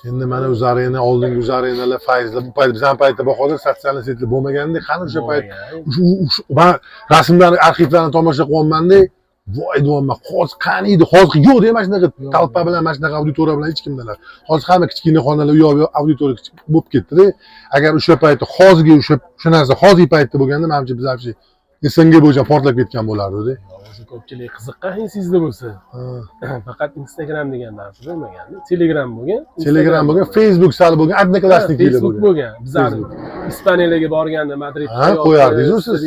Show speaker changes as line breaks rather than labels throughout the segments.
Endi mana o'zlaringni oldingi o'zlaringlar faizlar bu payt bizning paytda bahodir sotsialistlik bo'lmaganda qani o'sha payt man rasmlarni arxivlarni tomosha qilyapmanda voy deyapman hozir qani edi hozir yo'q mana shunaqa talpa bilan mana shunaqa auditoriya bilan hech kimdalar hozir hamma kichkina xonalar u yoq auditoriya kichik bo'lib ketdida agar o'sha paytda hozirgi o'sha narsa hozirgi paytda bo'lganda manimcha biz SNG bo'yicha portlab ketgan bo'lardida
ko'pchilik qiziqqan esingizda bo'lsa faqat Instagram degan narsa bo'lmaganda Telegram bo'lgan
Facebook sal bo'lgan одноклассник
bo'lgan bizlarni Ispaniyalarga borganda Madridga
qo'yardingiz siz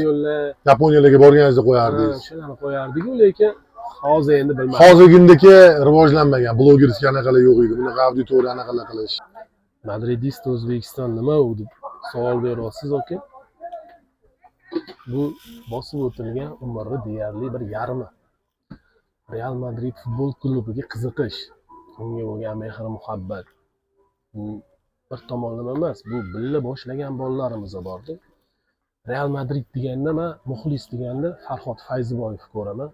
Yaponiyalarga borganingizda qo'yardingiz
shularni qo'yardik-ku lekin hozir endi bilmayman
hozirgidek rivojlanmagan blogerska anaqalar yo'q edi bunaqa auditoriya anaqalar qilish
Madridist O'zbekiston nima u deb savol beryapsiz aka. Bu bosib o'tilgan umri deyarli bir yarmi. Real Madrid futbol klubiga qiziqish, unga bo'lgan mehr muhabbat. Bu bir tomonlama emas, bu billa boshlagan bolalarimiz bordi. Real Madrid deganda men muxlis deganda Farhod Fayziboyev ko'raman.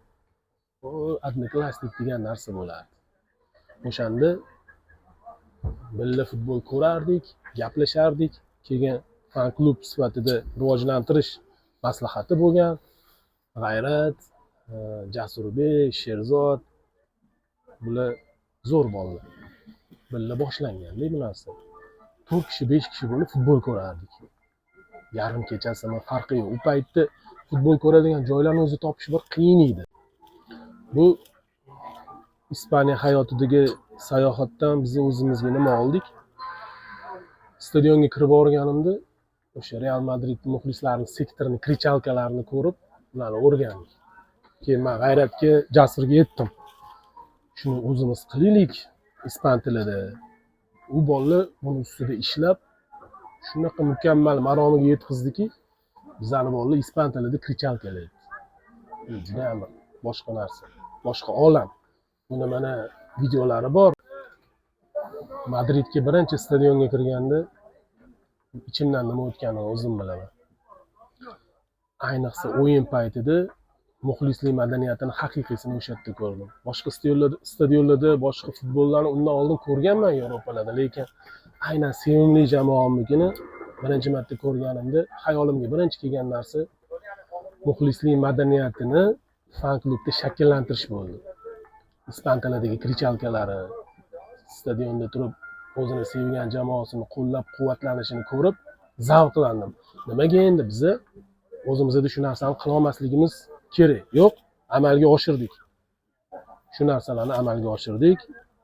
U одноклассник degan narsa bo'lardi. O'shanda billa futbol ko'rardik, gaplashardik, keyin fan klub sifatida rivojlantirish maslahati bo'lgan. G'ayrat, Jasurbek, Sherzod bular zo'r bolalar. Billa boshlanganda bu narsa. 4 kishi, 5 kishi bo'lib futbol ko'rardik. Yarim kechasimi farqi yo'q. U paytda futbol ko'radigan joylarni o'zi topish bir qiyin edi. Bu Ispaniya hayotidagi sayohatdan biz o'zimizga nima oldik? Stadionga kirib borganimda o'sha Real Madrid muxlislarining sektorini, krichalkalarini ko'rib, ularni o'rgandik. Keyin men G'ayratga, Jasurga aytdim. Shuni o'zimiz qilaylik ispan tilida. U bolalar buni ustida ishlab shunaqa mukammal maromiga yetkazdiki, bizlarning bolalar ispan tilida krichalkalaydi. Juda ham boshqa narsa, boshqa olam. Buni mana videolari bor. Madridga birinchi stadionga kirganda ichimdan nima o'tganini o'zim bilaman. Ayniqsa o'yin paytida muxlislik madaniyatini haqiqiysini o'sha yerda ko'rdim. Boshqa stadionlarda boshqa futbollarni undan oldin ko'rganman Yevropalarda, lekin aynan sevimli jamoamnikini birinchi marta ko'rganimda hayolimga birinchi kelgan narsa muxlislik madaniyatini fan klubda shakllantirish bo'ldi. Ispan tilidagi krichalkalari, stadionda turib o'zini sevgan jamoasini qo'llab-quvvatlanishini ko'rib zavqlandim. Nimaga endi biz o'zimizda shu narsani qila olmasligimiz kerak? Yo'q, amalga oshirdik. Shu narsalarni amalga oshirdik.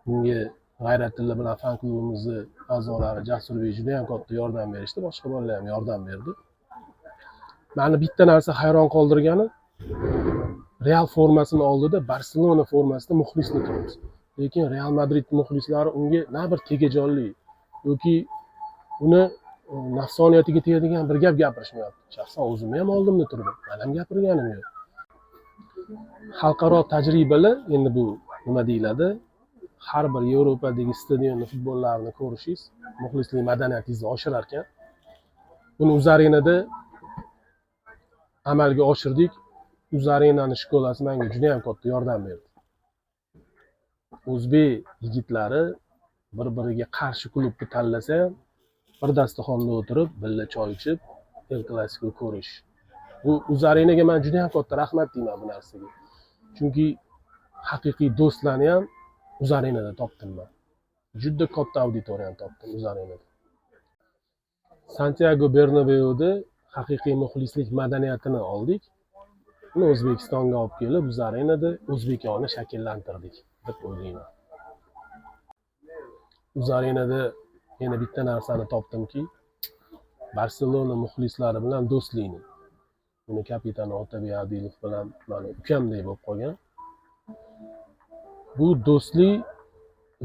Bunga G'ayratilla bilan fan klubimizning a'zolari Jasurbek juda ham katta yordam berishdi, boshqa bolalar ham yordam berdi. Meni bitta narsa hayron qoldirgani, Real formasini oldida Barselona formasida muxlisni turibmiz. Lekin Real Madrid muxlislari unga na bir tegajonlik yoki uni nafsoniyatiga tegadigan bir gap gapirishmayapti. Shaxsan o'zim ham oldimda turdim. Men ham gapirganim yo'q. Xalqaro tajribalar endi bu nima deyiladi? Har bir Yevropadagi stadionda futbollarni ko'rishingiz muxlislik madaniyatingizni oshirar ekan. Buni Uzarenada amalga oshirdik. Uzarenaning shkolasi menga juda ham katta yordam berdi. O'zbek yigitlari bir-biriga qarshi klubni tanlasa ham bir dasturxonda o'tirib, birga choy ichib, El Clasico ko'rish. Bu Uzarenaga men juda ham katta rahmat deyman bu narsaga. Chunki haqiqiy do'stlarni ham Uzarenada topdim men. Juda katta auditoriyani topdim Uzarenada. Santiago Bernabeuda haqiqiy muxlislik madaniyatini oldik. Uni O'zbekistonga olib kelib, Uzarenada o'zbekona shakllantirdik deb o'ylayman. Uzarenada yana bitta narsani topdimki, Barselona muxlislari bilan do'stlikni. Uni kapitani Otabek Adilov bilan meni ukamdek bo'lib qolgan. Bu do'stlik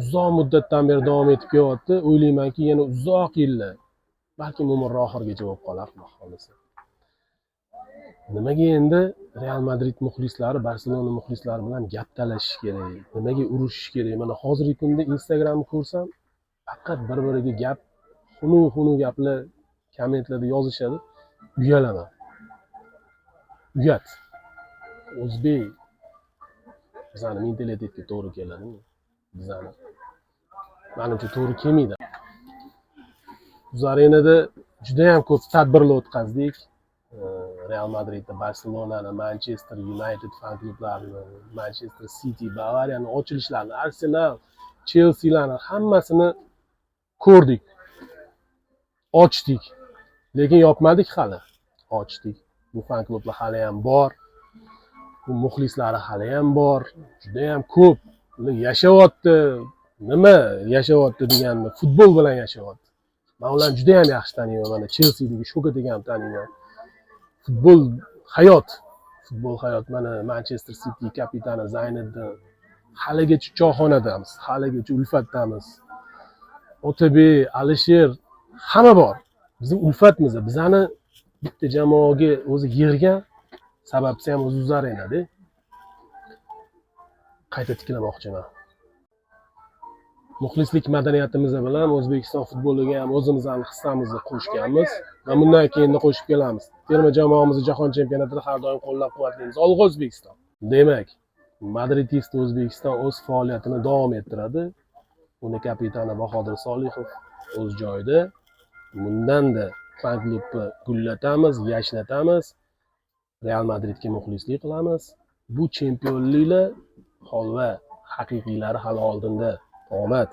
uzoq muddatdan beri davom etib kelyapti. O'ylaymanki, yana uzoq yillar, balki umr oxirigacha bo'lib qolar, xohlasa. Nimaga endi Real Madrid muxlislari Barselona muxlislari bilan gap talashish kerak? Nimaga urushish kerak? Mana hozirgi kunda Instagramni ko'rsam, faqat bir-biriga gap, xunu gaplar kommentlarda yozishadi. Uyalaman. Uyat. O'zbek bizani mentalitetga to'g'ri keladi. Bizani Menimcha to'g'ri kelmaydi. Biz arenada juda ham ko'p tadbirlar o'tkazdik. Real Madridda, Barselonani, Manchester United fan klublarini, Manchester City, Bavariyani ochilishlarini, Arsenal, Chelsealarni hammasini ko'rdik. Ochdik. Lekin yopmadik hali. Ochdik. Bu fan klublar hali ham bor. Bu muxlislari hali ham bor. Juda ham ko'p. Ular yashayapti. Nima yashayapti deganda futbol bilan yashayapti. Men ularni juda ham yaxshi taniyman. Mana Chelseadagi Shokategani ham taniyman. Futbol hayot. Futbol hayot. Mana Manchester City kapitani Zayniddin haligacha choyxonadamiz. Haligacha ulfatdamiz. Otabek, Alisher hamma bor. Bizim ulfatmiz. Bizani bitta jamoaga o'zi yig'gan sababsi ham o'zi Uzarenada. Qayta tiklamoqchiman. Muxlislik madaniyatimiz bilan O'zbekiston futboliga ham o'zimizning hissamizni qo'shganmiz va bundan keyin qo'shib kelamiz. Terma jamoamizni jahon chempionatida har doim qo'llab-quvvatlaymiz. Olg'a O'zbekiston. Demak, Madridist O'zbekiston o'z faoliyatini davom ettiradi. Uni kapitani Bahodir Solihov o'z joyida. Bundan-da fan klubni gullatamiz, yashnatamiz. Real Madridga muxlislik qilamiz. Bu chempionliklar holva haqiqiylari hali oldinda. Omad.